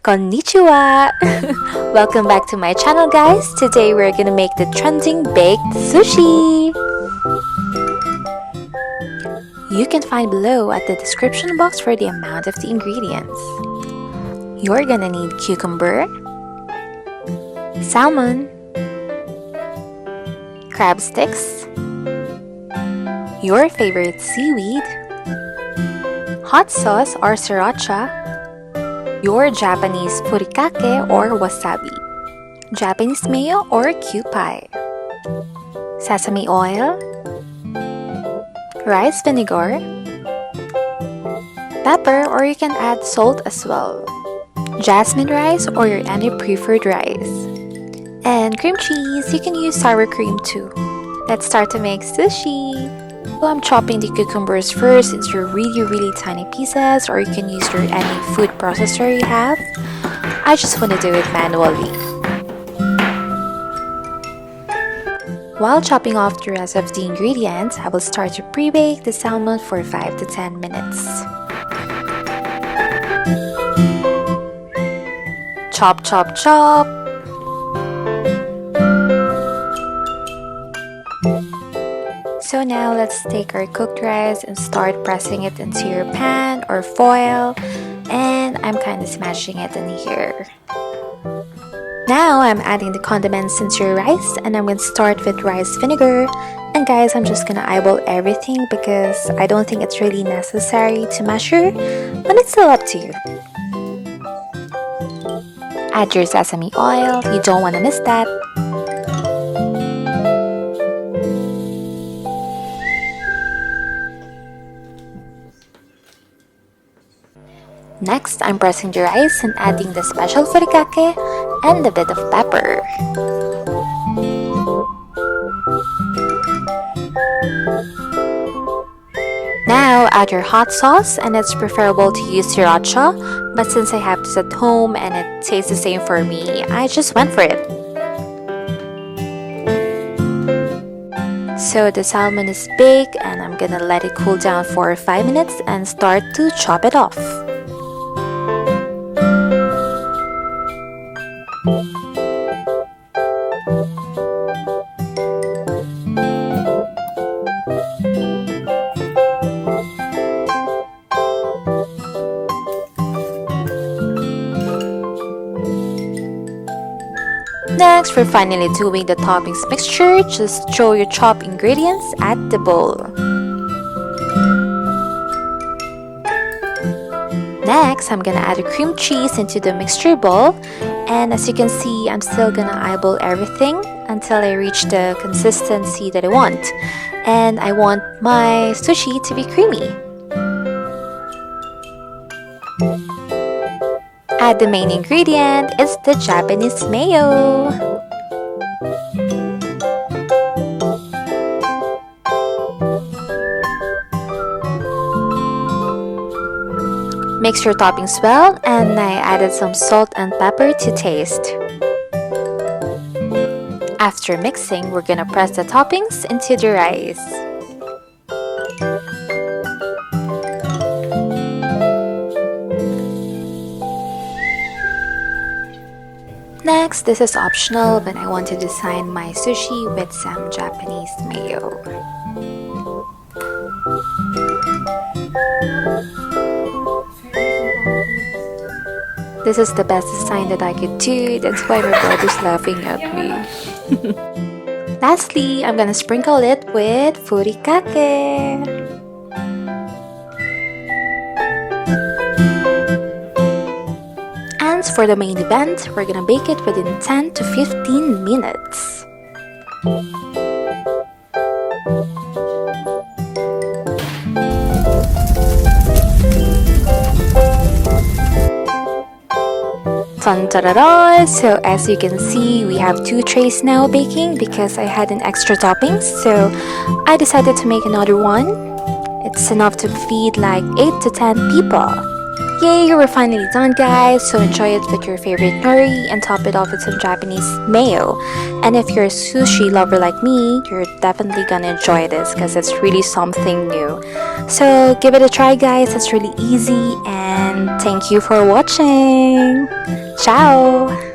Konnichiwa! Welcome back to my channel, guys. Today we're gonna make the trending baked sushi. You can find below at the description box for the amount of the ingredients. You're gonna need cucumber, salmon, crab sticks, your favorite seaweed, hot sauce or sriracha, your Japanese furikake or wasabi, Japanese Mayo or kewpie, sesame oil, rice vinegar, pepper or you can add salt as well, jasmine rice or your any preferred rice, and cream cheese. You can use sour cream too. Let's start to make sushi. So I'm chopping the cucumbers first into really tiny pieces, or you can use your any food processor you have. I just want to do it manually. While chopping off the rest of the ingredients, I will start to pre-bake the salmon for 5 to 10 minutes. Chop, chop, chop. So now let's take our cooked rice and start pressing it into your pan or foil, and I'm kind of smashing it in here. Now I'm adding the condiments into your rice, and I'm going to start with rice vinegar. And guys, I'm just gonna eyeball everything because I don't think it's really necessary to measure, but it's still up to you. Add your sesame oil, you don't want to miss that. Next, I'm pressing the rice and adding the special furikake and a bit of pepper. Now, add your hot sauce, and it's preferable to use sriracha, but since I have this at home and it tastes the same for me, I just went for it. So the salmon is baked, and I'm gonna let it cool down for 5 minutes and start to chop it off. Next, we're finally doing the toppings mixture. Just throw your chopped ingredients at the bowl. Next, I'm gonna add the cream cheese into the mixture bowl, and as you can see, I'm still gonna eyeball everything until I reach the consistency that I want, and I want my sushi to be creamy. Add the main ingredient, it's the Japanese Mayo. Mix your toppings well, and I added some salt and pepper to taste. After mixing, we're gonna press the toppings into the rice. Next, this is optional, but I want to design my sushi with some Japanese mayo. This is the best design that I could do, that's why my brother's laughing at me. Lastly, I'm gonna sprinkle it with furikake. And for the main event, we're gonna bake it within 10 to 15 minutes. Tan-ta-da-da! So as you can see, we have 2 trays now baking because I had an extra toppings, so I decided to make another one. It's enough to feed like 8 to 10 people. Yay, we're finally done, guys. So enjoy it with your favorite nori and top it off with some Japanese mayo. And if you're a sushi lover like me, you're definitely gonna enjoy this because it's really something new. So give it a try, guys. It's really easy, and thank you for watching. Ciao!